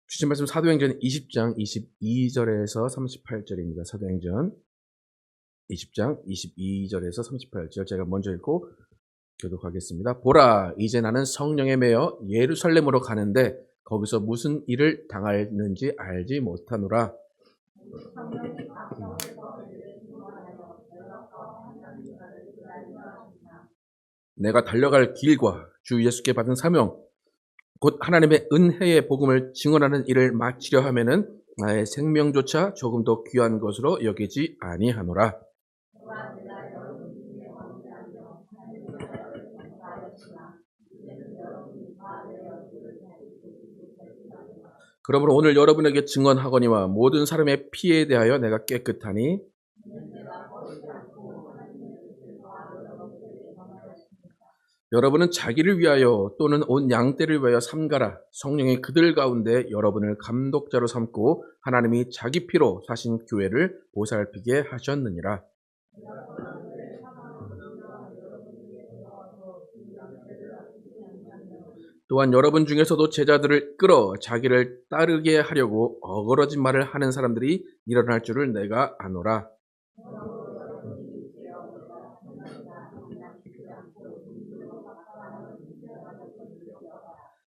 주신 말씀 사도행전 20장 22절에서 38절입니다. 사도행전 20장 22절에서 38절 제가 먼저 읽고 교독하겠습니다. 보라, 이제 나는 성령에 매여 예루살렘으로 가는데 거기서 무슨 일을 당할는지 알지 못하노라. 내가 달려갈 길과 주 예수께 받은 사명 곧 하나님의 은혜의 복음을 증언하는 일을 마치려 하면은 나의 생명조차 조금 더 귀한 것으로 여기지 아니하노라. 그러므로 오늘 여러분에게 증언하거니와 모든 사람의 피에 대하여 내가 깨끗하니 여러분은 자기를 위하여 또는 온 양떼를 위하여 삼가라. 성령이 그들 가운데 여러분을 감독자로 삼고 하나님이 자기 피로 사신 교회를 보살피게 하셨느니라. 또한 여러분 중에서도 제자들을 끌어 자기를 따르게 하려고 어거러진 말을 하는 사람들이 일어날 줄을 내가 아노라.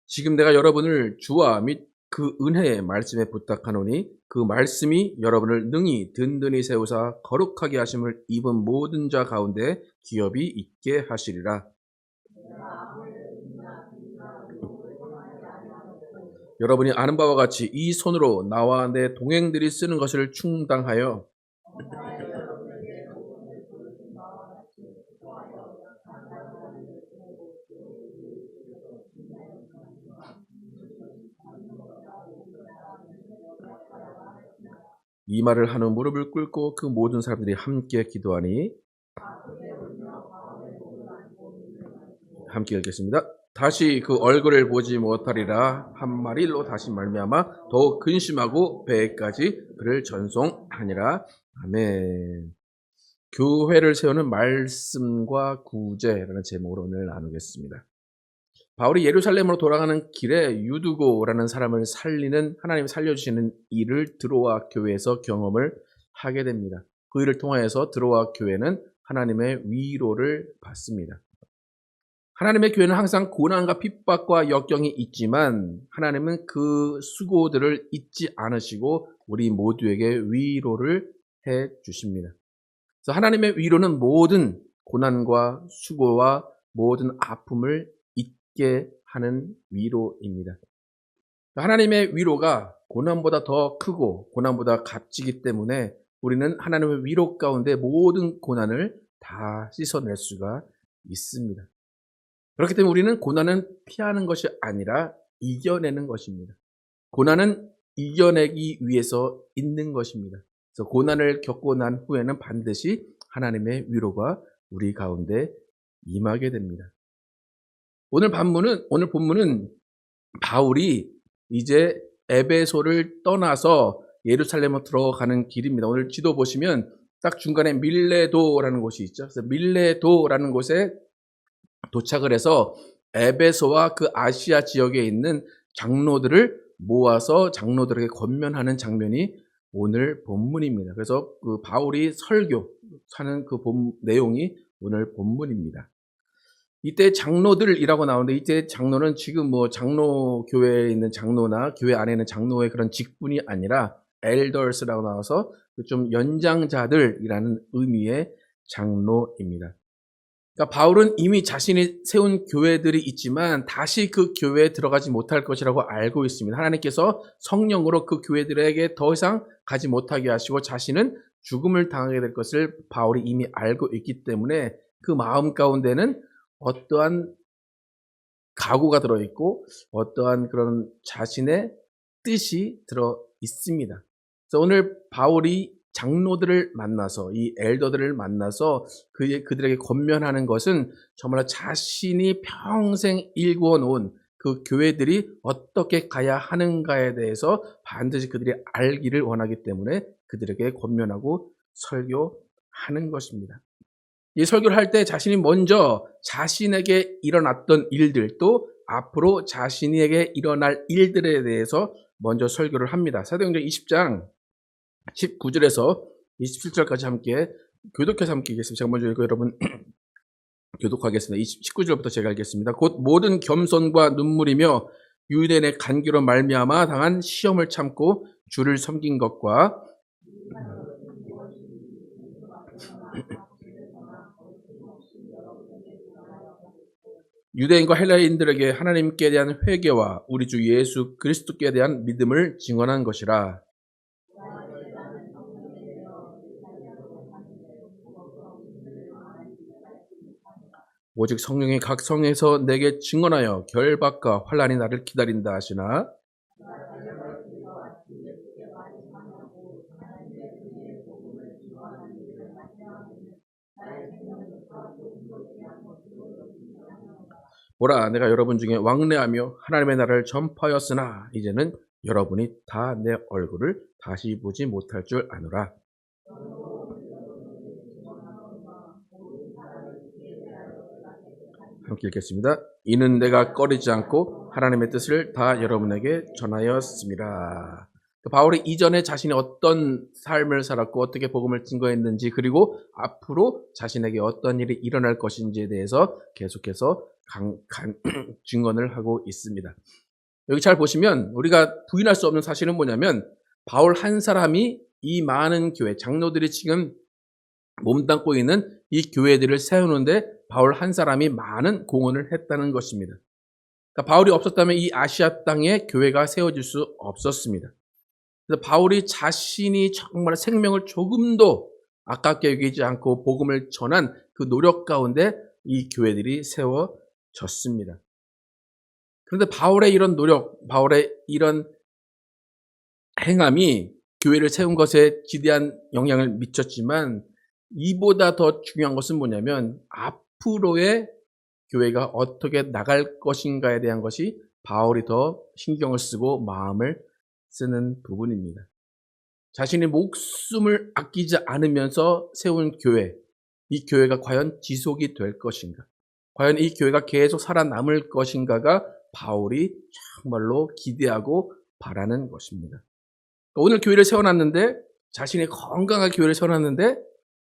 지금 내가 여러분을 주와 및 그 은혜의 말씀에 부탁하노니 그 말씀이 여러분을 능히 든든히 세우사 거룩하게 하심을 입은 모든 자 가운데 기업이 있게 하시리라. 여러분이 아는 바와 같이 이 손으로 나와 내 동행들이 쓰는 것을 충당하여 이 말을 한 후 무릎을 꿇고 그 모든 사람들이 함께 기도하니 함께 읽겠습니다. 다시 그 얼굴을 보지 못하리라 한 말일로 다시 말미암아 더욱 근심하고 배에까지 그를 전송하니라. 아멘. 교회를 세우는 말씀과 구제라는 제목으로 오늘 나누겠습니다. 바울이 예루살렘으로 돌아가는 길에 유두고라는 사람을 살리는 하나님이 살려주시는 일을 드로아 교회에서 경험을 하게 됩니다. 그 일을 통하여서 드로아 교회는 하나님의 위로를 받습니다. 하나님의 교회는 항상 고난과 핍박과 역경이 있지만 하나님은 그 수고들을 잊지 않으시고 우리 모두에게 위로를 해 주십니다. 그래서 하나님의 위로는 모든 고난과 수고와 모든 아픔을 잊게 하는 위로입니다. 하나님의 위로가 고난보다 더 크고 고난보다 값지기 때문에 우리는 하나님의 위로 가운데 모든 고난을 다 씻어낼 수가 있습니다. 그렇기 때문에 우리는 고난은 피하는 것이 아니라 이겨내는 것입니다. 고난은 이겨내기 위해서 있는 것입니다. 그래서 고난을 겪고 난 후에는 반드시 하나님의 위로가 우리 가운데 임하게 됩니다. 오늘 본문은 바울이 이제 에베소를 떠나서 예루살렘으로 들어가는 길입니다. 오늘 지도 보시면 딱 중간에 밀레도라는 곳이 있죠. 그래서 밀레도라는 곳에 도착을 해서 에베소와 그 아시아 지역에 있는 장로들을 모아서 장로들에게 권면하는 장면이 오늘 본문입니다. 그래서 그 바울이 설교하는 그 내용이 오늘 본문입니다. 이때 장로들이라고 나오는데 이때 장로는 지금 뭐 장로 교회에 있는 장로나 교회 안에 있는 장로의 그런 직분이 아니라 엘더스라고 나와서 좀 연장자들이라는 의미의 장로입니다. 그러니까 바울은 이미 자신이 세운 교회들이 있지만 다시 그 교회에 들어가지 못할 것이라고 알고 있습니다. 하나님께서 성령으로 그 교회들에게 더 이상 가지 못하게 하시고 자신은 죽음을 당하게 될 것을 바울이 이미 알고 있기 때문에 그 마음 가운데는 어떠한 각오가 들어있고 어떠한 그런 자신의 뜻이 들어 있습니다. 그래서 오늘 바울이 장로들을 만나서 이 엘더들을 만나서 그들에게 권면하는 것은 정말 자신이 평생 일구어 놓은 그 교회들이 어떻게 가야 하는가에 대해서 반드시 그들이 알기를 원하기 때문에 그들에게 권면하고 설교하는 것입니다. 이 설교를 할 때 자신이 먼저 자신에게 일어났던 일들 또 앞으로 자신에게 일어날 일들에 대해서 먼저 설교를 합니다. 사도행전 20장 19절에서 27절까지 함께 교독해서 함께 읽겠습니다. 제가 먼저 읽고 여러분 교독하겠습니다. 19절부터 제가 읽겠습니다. 곧 모든 겸손과 눈물이며 유대인의 간교로 말미암아 당한 시험을 참고 주를 섬긴 것과 유대인과 헬라인들에게 하나님께 대한 회개와 우리 주 예수 그리스도께 대한 믿음을 증언한 것이라. 오직 성령이 각 성에서 내게 증언하여 결박과 환난이 나를 기다린다 하시나 보라 내가 여러분 중에 왕래하며 하나님의 나라를 전파하였으나 이제는 여러분이 다 내 얼굴을 다시 보지 못할 줄 아노라. 함께 읽겠습니다. 이는 내가 꺼리지 않고 하나님의 뜻을 다 여러분에게 전하였습니다. 바울이 이전에 자신이 어떤 삶을 살았고 어떻게 복음을 증거했는지 그리고 앞으로 자신에게 어떤 일이 일어날 것인지에 대해서 계속해서 증언을 하고 있습니다. 여기 잘 보시면 우리가 부인할 수 없는 사실은 뭐냐면 바울 한 사람이 이 많은 교회, 장로들이 지금 몸담고 있는 이 교회들을 세우는데 바울 한 사람이 많은 공헌을 했다는 것입니다. 그러니까 바울이 없었다면 이 아시아 땅에 교회가 세워질 수 없었습니다. 그래서 바울이 자신이 정말 생명을 조금도 아깝게 여기지 않고 복음을 전한 그 노력 가운데 이 교회들이 세워졌습니다. 그런데 바울의 이런 노력, 바울의 이런 행함이 교회를 세운 것에 지대한 영향을 미쳤지만 이보다 더 중요한 것은 뭐냐면 앞으로의 교회가 어떻게 나갈 것인가에 대한 것이 바울이 더 신경을 쓰고 마음을 쓰는 부분입니다. 자신의 목숨을 아끼지 않으면서 세운 교회, 이 교회가 과연 지속이 될 것인가? 과연 이 교회가 계속 살아남을 것인가가 바울이 정말로 기대하고 바라는 것입니다. 오늘 교회를 세워놨는데 자신이 건강하게 교회를 세워놨는데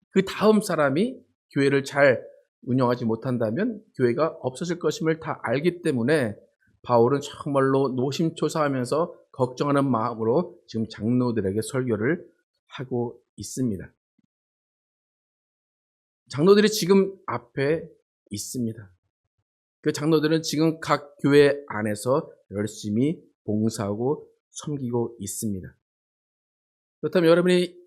그 다음 사람이 교회를 잘 운영하지 못한다면 교회가 없어질 것임을 다 알기 때문에 바울은 정말로 노심초사하면서 걱정하는 마음으로 지금 장로들에게 설교를 하고 있습니다. 장로들이 지금 앞에 있습니다. 그 장로들은 지금 각 교회 안에서 열심히 봉사하고 섬기고 있습니다. 그렇다면 여러분이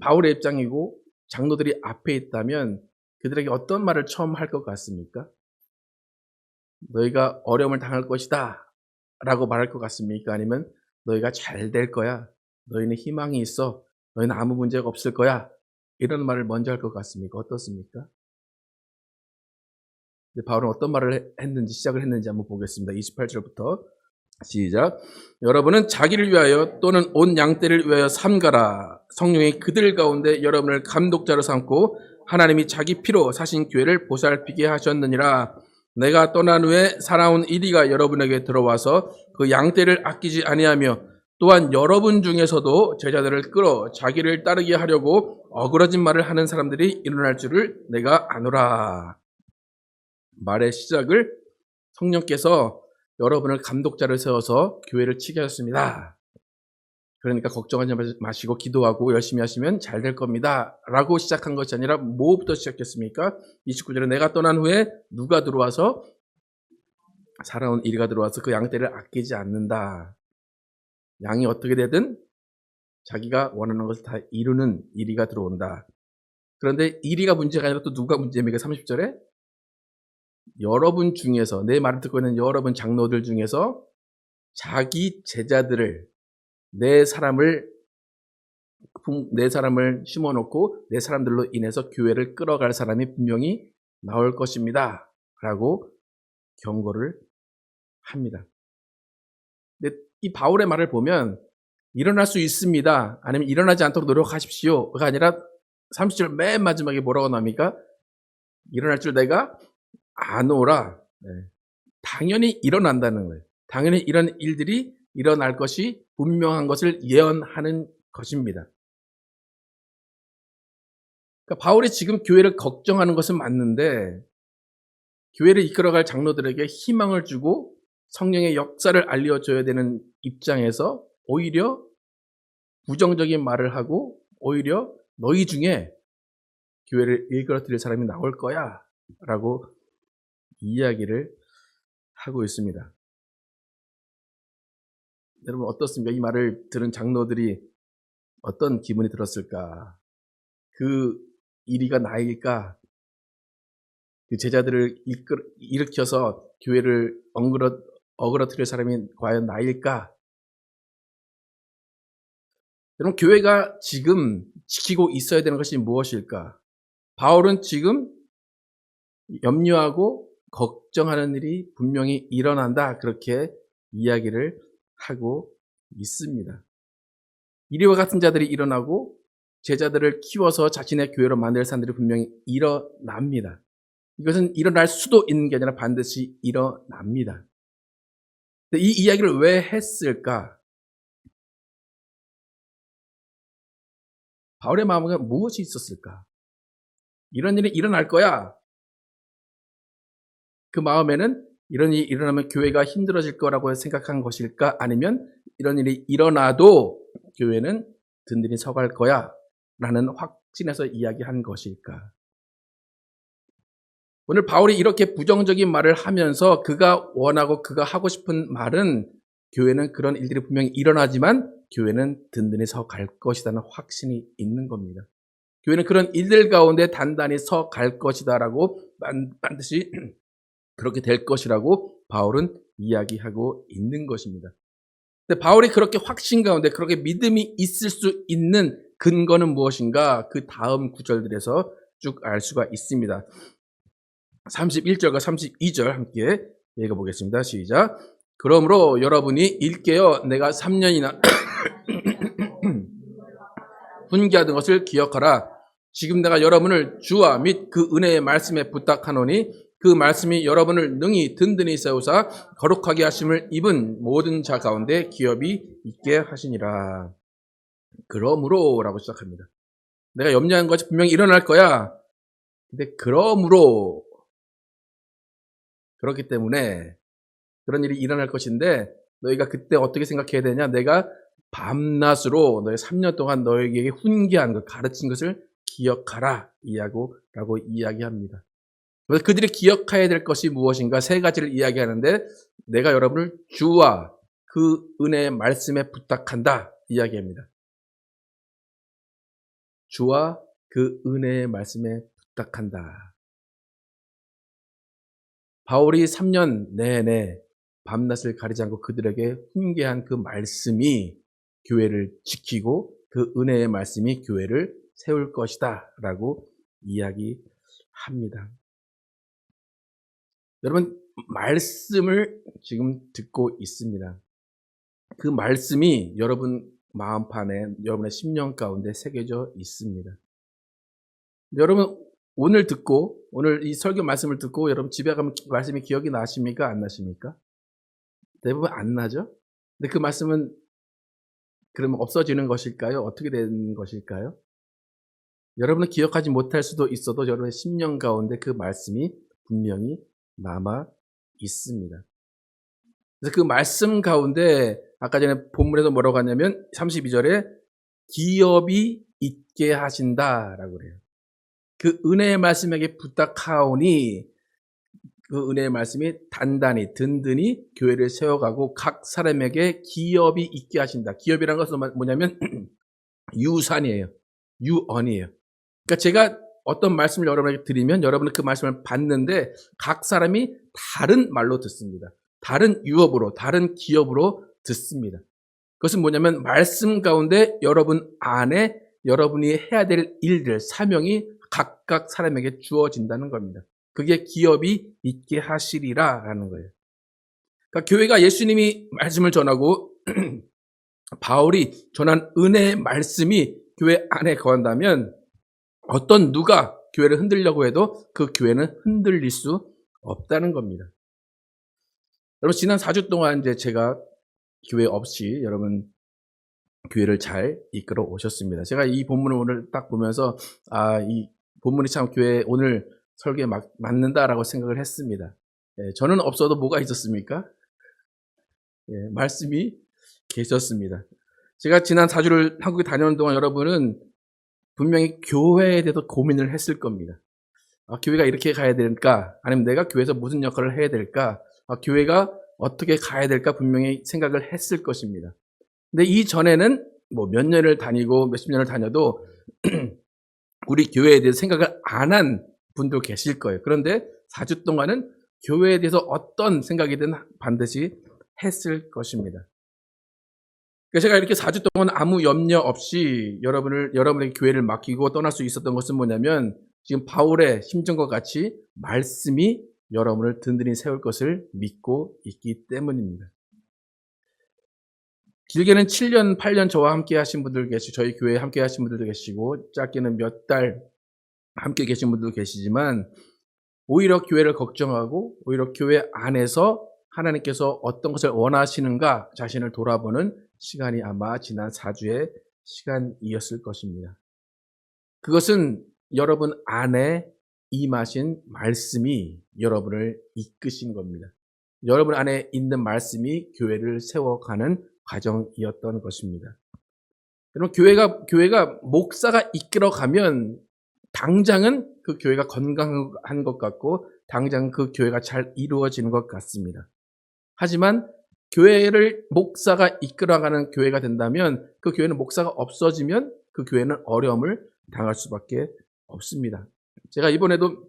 바울의 입장이고 장로들이 앞에 있다면 그들에게 어떤 말을 처음 할 것 같습니까? 너희가 어려움을 당할 것이다 라고 말할 것 같습니까? 아니면 너희가 잘 될 거야, 너희는 희망이 있어, 너희는 아무 문제가 없을 거야, 이런 말을 먼저 할 것 같습니까? 어떻습니까? 바울은 어떤 말을 했는지, 시작을 했는지 한번 보겠습니다. 28절부터 시작. 여러분은 자기를 위하여 또는 온 양떼를 위하여 삼가라. 성령이 그들 가운데 여러분을 감독자로 삼고 하나님이 자기 피로 사신 교회를 보살피게 하셨느니라. 내가 떠난 후에 살아온 이리가 여러분에게 들어와서 그 양떼를 아끼지 아니하며 또한 여러분 중에서도 제자들을 끌어 자기를 따르게 하려고 어그러진 말을 하는 사람들이 일어날 줄을 내가 아노라. 말의 시작을 성령께서 여러분을 감독자를 세워서 교회를 치게 하셨습니다. 그러니까 걱정하지 마시고 기도하고 열심히 하시면 잘 될 겁니다. 라고 시작한 것이 아니라 뭐부터 시작했습니까? 29절에 내가 떠난 후에 누가 들어와서 살아온 이리가 들어와서 그 양떼를 아끼지 않는다. 양이 어떻게 되든 자기가 원하는 것을 다 이루는 이리가 들어온다. 그런데 이리가 문제가 아니라 또 누가 문제입니까? 30절에 여러분 중에서, 내 말을 듣고 있는 여러분 장로들 중에서 자기 제자들을 내 사람을 심어놓고 내 사람들로 인해서 교회를 끌어갈 사람이 분명히 나올 것입니다. 라고 경고를 합니다. 근데 이 바울의 말을 보면 일어날 수 있습니다. 아니면 일어나지 않도록 노력하십시오가 아니라 30절 맨 마지막에 뭐라고 나옵니까? 일어날 줄 내가 아노라. 당연히 일어난다는 거예요. 당연히 이런 일들이 일어날 것이 분명한 것을 예언하는 것입니다. 그러니까 바울이 지금 교회를 걱정하는 것은 맞는데 교회를 이끌어갈 장로들에게 희망을 주고 성령의 역사를 알려줘야 되는 입장에서 오히려 부정적인 말을 하고 오히려 너희 중에 교회를 일그러뜨릴 사람이 나올 거야 라고 이야기를 하고 있습니다. 여러분 어떻습니까? 이 말을 들은 장로들이 어떤 기분이 들었을까? 그 일이가 나일까? 그 제자들을 일으켜서 교회를 어그러뜨릴 사람이 과연 나일까? 여러분 교회가 지금 지키고 있어야 되는 것이 무엇일까? 바울은 지금 염려하고 걱정하는 일이 분명히 일어난다. 그렇게 이야기를 하고 있습니다. 이리와 같은 자들이 일어나고 제자들을 키워서 자신의 교회로 만들 사람들이 분명히 일어납니다. 이것은 일어날 수도 있는 게 아니라 반드시 일어납니다. 이 이야기를 왜 했을까? 바울의 마음에 무엇이 있었을까? 이런 일이 일어날 거야. 그 마음에는 이런 일이 일어나면 교회가 힘들어질 거라고 생각한 것일까? 아니면 이런 일이 일어나도 교회는 든든히 서갈 거야 라는 확신에서 이야기한 것일까? 오늘 바울이 이렇게 부정적인 말을 하면서 그가 원하고 그가 하고 싶은 말은 교회는 그런 일들이 분명히 일어나지만 교회는 든든히 서갈 것이라는 확신이 있는 겁니다. 교회는 그런 일들 가운데 단단히 서갈 것이다라고 반드시 그렇게 될 것이라고 바울은 이야기하고 있는 것입니다. 근데 바울이 그렇게 확신 가운데 그렇게 믿음이 있을 수 있는 근거는 무엇인가? 그 다음 구절들에서 쭉 알 수가 있습니다. 31절과 32절 함께 읽어보겠습니다. 시작. 그러므로 여러분이 일깨어 내가 3년이나 훈계하던 것을 기억하라. 지금 내가 여러분을 주와 및 그 은혜의 말씀에 부탁하노니 그 말씀이 여러분을 능히 든든히 세우사 거룩하게 하심을 입은 모든 자 가운데 기업이 있게 하시니라. 그러므로 라고 시작합니다. 내가 염려한 것이 분명히 일어날 거야. 근데 그러므로 그렇기 때문에 그런 일이 일어날 것인데 너희가 그때 어떻게 생각해야 되냐? 내가 밤낮으로 너희 3년 동안 너에게 훈계한 것, 가르친 것을 기억하라 라고 이야기합니다. 그래서 그들이 기억해야 될 것이 무엇인가? 세 가지를 이야기하는데 내가 여러분을 주와 그 은혜의 말씀에 부탁한다 이야기합니다. 주와 그 은혜의 말씀에 부탁한다. 바울이 3년 내내 밤낮을 가리지 않고 그들에게 훈계한 그 말씀이 교회를 지키고 그 은혜의 말씀이 교회를 세울 것이다 라고 이야기합니다. 여러분 말씀을 지금 듣고 있습니다. 그 말씀이 여러분 마음판에 여러분의 심령 가운데 새겨져 있습니다. 여러분 오늘 이 설교 말씀을 듣고 여러분 집에 가면 말씀이 기억이 나십니까? 안 나십니까? 대부분 안 나죠? 근데 그 말씀은 그러면 없어지는 것일까요? 어떻게 되는 것일까요? 여러분은 기억하지 못할 수도 있어도 여러분의 심령 가운데 그 말씀이 분명히 남아 있습니다. 그래서 그 말씀 가운데 아까 전에 본문에서 뭐라고 하냐면 32절에 기업이 있게 하신다라고 그래요. 그 은혜의 말씀에게 부탁하오니 그 은혜의 말씀이 단단히 든든히 교회를 세워가고 각 사람에게 기업이 있게 하신다. 기업이라는 것은 뭐냐면 유산이에요. 유언이에요. 그러니까 제가 어떤 말씀을 여러분에게 드리면 여러분은 그 말씀을 받는데 각 사람이 다른 말로 듣습니다. 다른 유업으로, 다른 기업으로 듣습니다. 그것은 뭐냐면 말씀 가운데 여러분 안에 여러분이 해야 될 일들, 사명이 각각 사람에게 주어진다는 겁니다. 그게 기업이 있게 하시리라라는 거예요. 그러니까 교회가 예수님이 말씀을 전하고 바울이 전한 은혜의 말씀이 교회 안에 거한다면 어떤 누가 교회를 흔들려고 해도 그 교회는 흔들릴 수 없다는 겁니다. 여러분 지난 4주 동안 이제 제가 교회 없이 여러분 교회를 잘 이끌어 오셨습니다. 제가 이 본문을 오늘 딱 보면서 이 본문이 참 교회 오늘 설교에 맞는다라고 생각을 했습니다. 저는 없어도 뭐가 있었습니까? 말씀이 계셨습니다. 제가 지난 4주를 한국에 다녀오는 동안 여러분은 분명히 교회에 대해서 고민을 했을 겁니다. 교회가 이렇게 가야 될까? 아니면 내가 교회에서 무슨 역할을 해야 될까? 교회가 어떻게 가야 될까? 분명히 생각을 했을 것입니다. 근데 이전에는 뭐 몇 년을 다니고 몇십 년을 다녀도 우리 교회에 대해서 생각을 안 한 분도 계실 거예요. 그런데 4주 동안은 교회에 대해서 어떤 생각이든 반드시 했을 것입니다. 그러니까 제가 이렇게 4주 동안 아무 염려 없이 여러분의 교회를 맡기고 떠날 수 있었던 것은 뭐냐면 지금 바울의 심정과 같이 말씀이 여러분을 든든히 세울 것을 믿고 있기 때문입니다. 길게는 7년, 8년 저와 함께 하신 분들 계시고 저희 교회에 함께 하신 분들도 계시고 짧게는 몇 달 함께 계신 분들도 계시지만 오히려 교회를 걱정하고 오히려 교회 안에서 하나님께서 어떤 것을 원하시는가 자신을 돌아보는 시간이 아마 지난 4주의 시간이었을 것입니다. 그것은 여러분 안에 임하신 말씀이 여러분을 이끄신 겁니다. 여러분 안에 있는 말씀이 교회를 세워가는 과정이었던 것입니다. 여러분 교회가 목사가 이끌어가면 당장은 그 교회가 건강한 것 같고 당장 그 교회가 잘 이루어지는 것 같습니다. 하지만 교회를 목사가 이끌어가는 교회가 된다면 그 교회는 목사가 없어지면 그 교회는 어려움을 당할 수밖에 없습니다. 제가 이번에도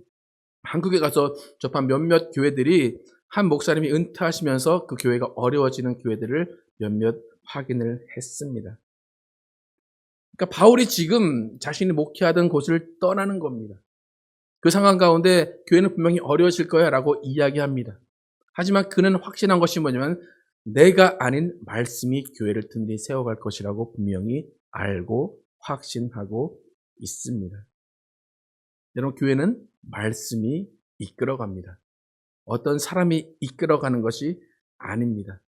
한국에 가서 접한 몇몇 교회들이 한 목사님이 은퇴하시면서 그 교회가 어려워지는 교회들을 몇몇 확인을 했습니다. 그러니까 바울이 지금 자신이 목회하던 곳을 떠나는 겁니다. 그 상황 가운데 교회는 분명히 어려워질 거야 라고 이야기합니다. 하지만 그는 확신한 것이 뭐냐면 내가 아닌 말씀이 교회를 든든히 세워갈 것이라고 분명히 알고 확신하고 있습니다. 여러분 교회는 말씀이 이끌어갑니다. 어떤 사람이 이끌어가는 것이 아닙니다.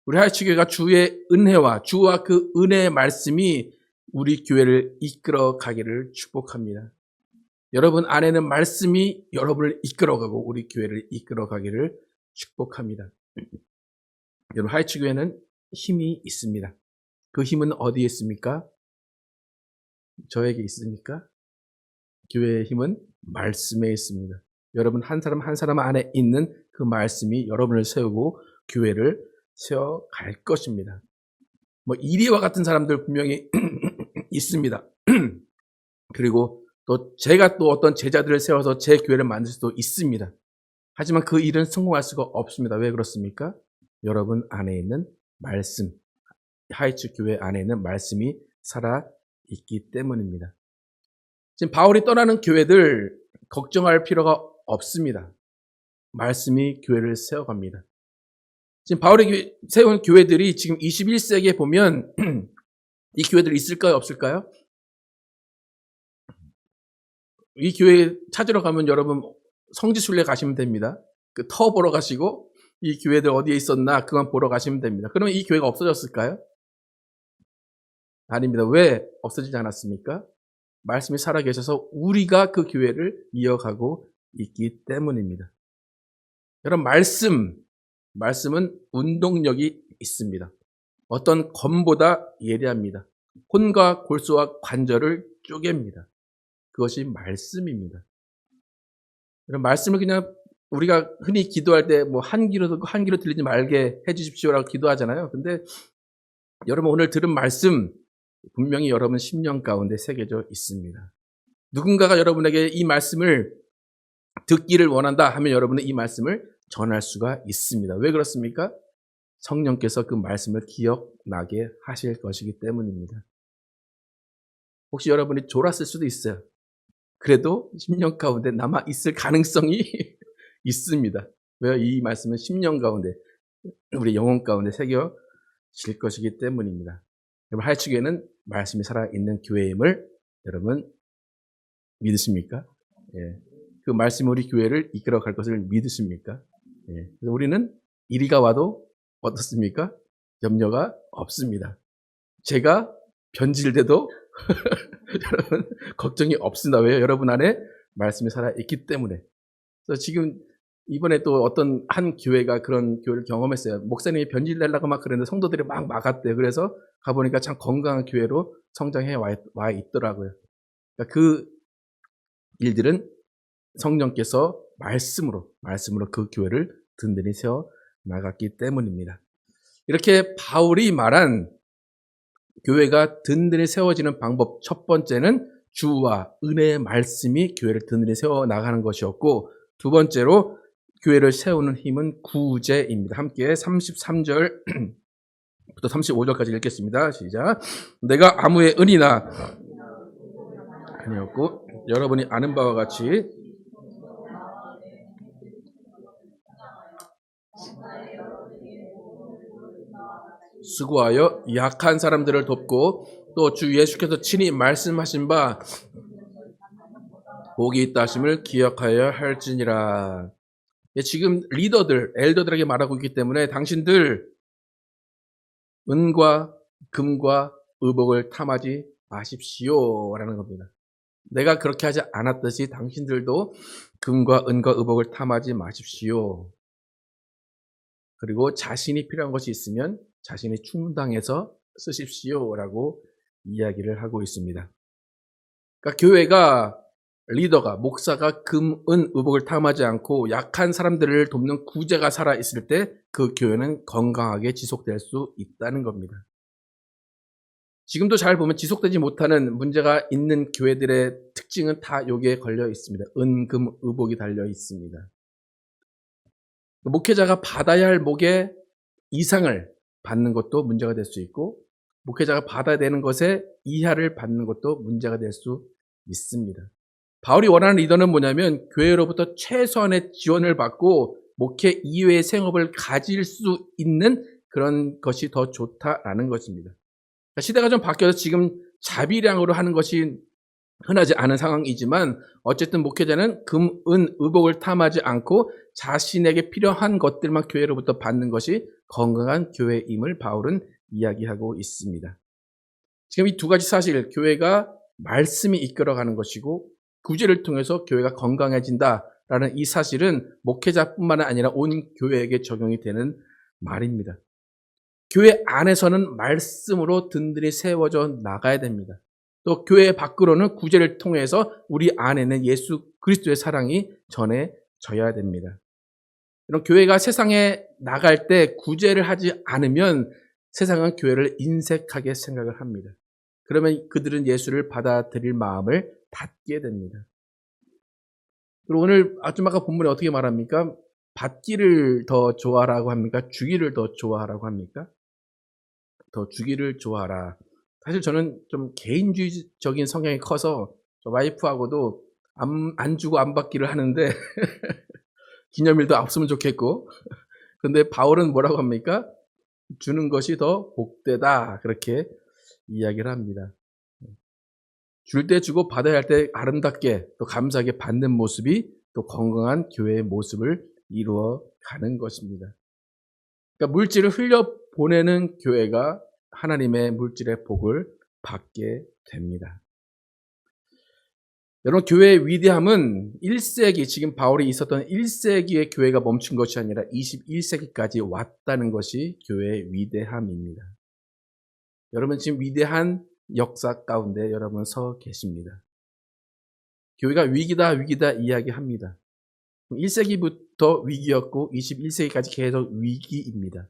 우리 하이츠교회가 주의 은혜와 주와 그 은혜의 말씀이 우리 교회를 이끌어가기를 축복합니다. 여러분 안에는 말씀이 여러분을 이끌어가고 우리 교회를 이끌어가기를 축복합니다. 여러분 하이츠교회는 힘이 있습니다. 그 힘은 어디에 있습니까? 저에게 있습니까? 교회의 힘은 말씀에 있습니다. 여러분 한 사람 한 사람 안에 있는 그 말씀이 여러분을 세우고 교회를 세워갈 것입니다. 이리와 같은 사람들 분명히 있습니다. 그리고 또 제가 또 어떤 제자들을 세워서 제 교회를 만들 수도 있습니다. 하지만 그 일은 성공할 수가 없습니다. 왜 그렇습니까? 여러분 안에 있는 말씀, 하이츠 교회 안에 있는 말씀이 살아 있기 때문입니다. 지금 바울이 떠나는 교회들 걱정할 필요가 없습니다. 말씀이 교회를 세워갑니다. 지금 바울이 세운 교회들이 지금 21세기에 보면 이 교회들이 있을까요? 없을까요? 이 교회 찾으러 가면 여러분 성지순례 가시면 됩니다. 그 터 보러 가시고 이 교회들 어디에 있었나 그만 보러 가시면 됩니다. 그러면 이 교회가 없어졌을까요? 아닙니다. 왜 없어지지 않았습니까? 말씀이 살아계셔서 우리가 그 교회를 이어가고 있기 때문입니다. 여러분 말씀은 운동력이 있습니다. 어떤 검보다 예리합니다. 혼과 골수와 관절을 쪼갭니다. 그것이 말씀입니다. 여러분 말씀을 그냥 우리가 흔히 기도할 때 한 귀로 듣고 한 귀로 들리지 말게 해주십시오라고 기도하잖아요. 근데 여러분 오늘 들은 말씀 분명히 여러분 심령 가운데 새겨져 있습니다. 누군가가 여러분에게 이 말씀을 듣기를 원한다 하면 여러분은 이 말씀을 전할 수가 있습니다. 왜 그렇습니까? 성령께서 그 말씀을 기억나게 하실 것이기 때문입니다. 혹시 여러분이 졸았을 수도 있어요. 그래도 심령 가운데 남아 있을 가능성이 있습니다. 왜요? 이 말씀은 심령 가운데 우리 영혼 가운데 새겨질 것이기 때문입니다. 여러분 하이츠교회는 말씀이 살아있는 교회임을 여러분 믿으십니까? 예. 그 말씀이 우리 교회를 이끌어갈 것을 믿으십니까? 예. 그래서 우리는 이리가 와도 어떻습니까? 염려가 없습니다. 제가 변질돼도 여러분 걱정이 없습니다. 왜요? 여러분 안에 말씀이 살아있기 때문에. 그래서 지금 이번에 또 어떤 한 교회가 그런 교회를 경험했어요. 목사님이 변질되려고 막 그랬는데 성도들이 막 막았대요. 그래서 가보니까 참 건강한 교회로 성장해 와 있더라고요. 그러니까 그 일들은 성령께서 말씀으로 그 교회를 든든히 세워 나갔기 때문입니다. 이렇게 바울이 말한 교회가 든든히 세워지는 방법 첫 번째는 주와 은혜의 말씀이 교회를 든든히 세워 나가는 것이었고, 두 번째로 교회를 세우는 힘은 구제입니다. 함께 33절부터 35절까지 읽겠습니다. 시작. 내가 아무의 은이나 아니었고 여러분이 아는 바와 같이 수고하여 약한 사람들을 돕고 또 주 예수께서 친히 말씀하신 바 복이 있다 하심을 기억하여 할지니라. 지금 리더들, 엘더들에게 말하고 있기 때문에 당신들 은과 금과 의복을 탐하지 마십시오 라는 겁니다. 내가 그렇게 하지 않았듯이 당신들도 금과 은과 의복을 탐하지 마십시오. 그리고 자신이 필요한 것이 있으면 자신이 충당해서 쓰십시오 라고 이야기를 하고 있습니다. 그러니까 교회가 리더가, 목사가 금, 은, 의복을 탐하지 않고 약한 사람들을 돕는 구제가 살아있을 때 그 교회는 건강하게 지속될 수 있다는 겁니다. 지금도 잘 보면 지속되지 못하는 문제가 있는 교회들의 특징은 다 여기에 걸려 있습니다. 은, 금, 의복이 달려 있습니다. 목회자가 받아야 할 목의 이상을 받는 것도 문제가 될 수 있고, 목회자가 받아야 되는 것에 이하를 받는 것도 문제가 될 수 있습니다. 바울이 원하는 리더는 뭐냐면 교회로부터 최소한의 지원을 받고 목회 이외의 생업을 가질 수 있는 그런 것이 더 좋다라는 것입니다. 시대가 좀 바뀌어서 지금 자비량으로 하는 것이 흔하지 않은 상황이지만 어쨌든 목회자는 금, 은, 의복을 탐하지 않고 자신에게 필요한 것들만 교회로부터 받는 것이 건강한 교회임을 바울은 이야기하고 있습니다. 지금 이 두 가지 사실, 교회가 말씀이 이끌어가는 것이고 구제를 통해서 교회가 건강해진다라는 이 사실은 목회자뿐만 아니라 온 교회에게 적용이 되는 말입니다. 교회 안에서는 말씀으로 든든히 세워져 나가야 됩니다. 또 교회 밖으로는 구제를 통해서 우리 안에는 예수 그리스도의 사랑이 전해져야 됩니다. 이런 교회가 세상에 나갈 때 구제를 하지 않으면 세상은 교회를 인색하게 생각을 합니다. 그러면 그들은 예수를 받아들일 마음을 닫게 됩니다. 그리고 오늘 아줌마가 본문에 어떻게 말합니까? 받기를 더 좋아하라고 합니까? 주기를 더 좋아하라고 합니까? 더 주기를 좋아하라. 사실 저는 좀 개인주의적인 성향이 커서 와이프하고도 안 주고 안 받기를 하는데 기념일도 없으면 좋겠고, 그런데 바울은 뭐라고 합니까? 주는 것이 더 복되다 그렇게 이야기를 합니다. 줄 때 주고 받아야 할 때 아름답게 또 감사하게 받는 모습이 또 건강한 교회의 모습을 이루어 가는 것입니다. 그러니까 물질을 흘려 보내는 교회가 하나님의 물질의 복을 받게 됩니다. 여러분, 교회의 위대함은 1세기, 지금 바울이 있었던 1세기의 교회가 멈춘 것이 아니라 21세기까지 왔다는 것이 교회의 위대함입니다. 여러분, 지금 위대한 역사 가운데 여러분 서 계십니다. 교회가 위기다 이야기합니다. 1세기부터 위기였고 21세기까지 계속 위기입니다.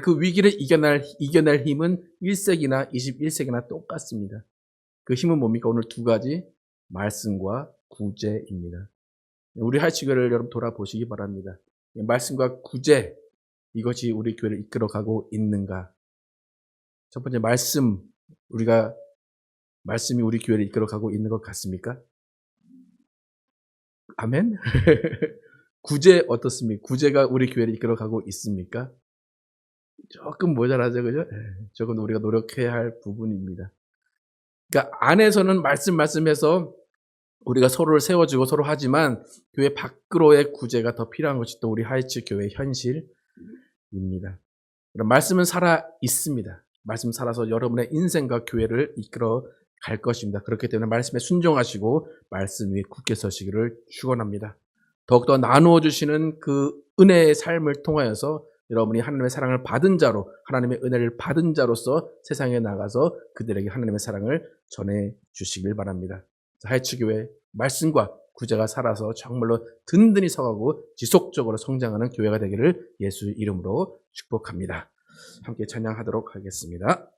그 위기를 이겨낼 힘은 1세기나 21세기나 똑같습니다. 그 힘은 뭡니까? 오늘 두 가지, 말씀과 구제입니다. 우리 하이치교회를 여러분 돌아보시기 바랍니다. 말씀과 구제, 이것이 우리 교회를 이끌어가고 있는가? 첫 번째, 말씀이 우리 교회를 이끌어가고 있는 것 같습니까? 아멘? 구제 어떻습니까? 구제가 우리 교회를 이끌어가고 있습니까? 조금 모자라죠, 그죠? 조금 우리가 노력해야 할 부분입니다. 그러니까 안에서는 말씀해서 우리가 서로를 세워주고 서로 하지만 교회 밖으로의 구제가 더 필요한 것이 또 우리 하이츠 교회의 현실입니다. 말씀은 살아 있습니다. 말씀 살아서 여러분의 인생과 교회를 이끌어 갈 것입니다. 그렇기 때문에 말씀에 순종하시고 말씀 위에 굳게 서시기를 축원합니다. 더욱더 나누어 주시는 그 은혜의 삶을 통하여서 여러분이 하나님의 사랑을 받은 자로, 하나님의 은혜를 받은 자로서 세상에 나가서 그들에게 하나님의 사랑을 전해 주시길 바랍니다. 하이츠교회 말씀과 구제가 살아서 정말로 든든히 서가고 지속적으로 성장하는 교회가 되기를 예수 이름으로 축복합니다. 함께 찬양하도록 하겠습니다.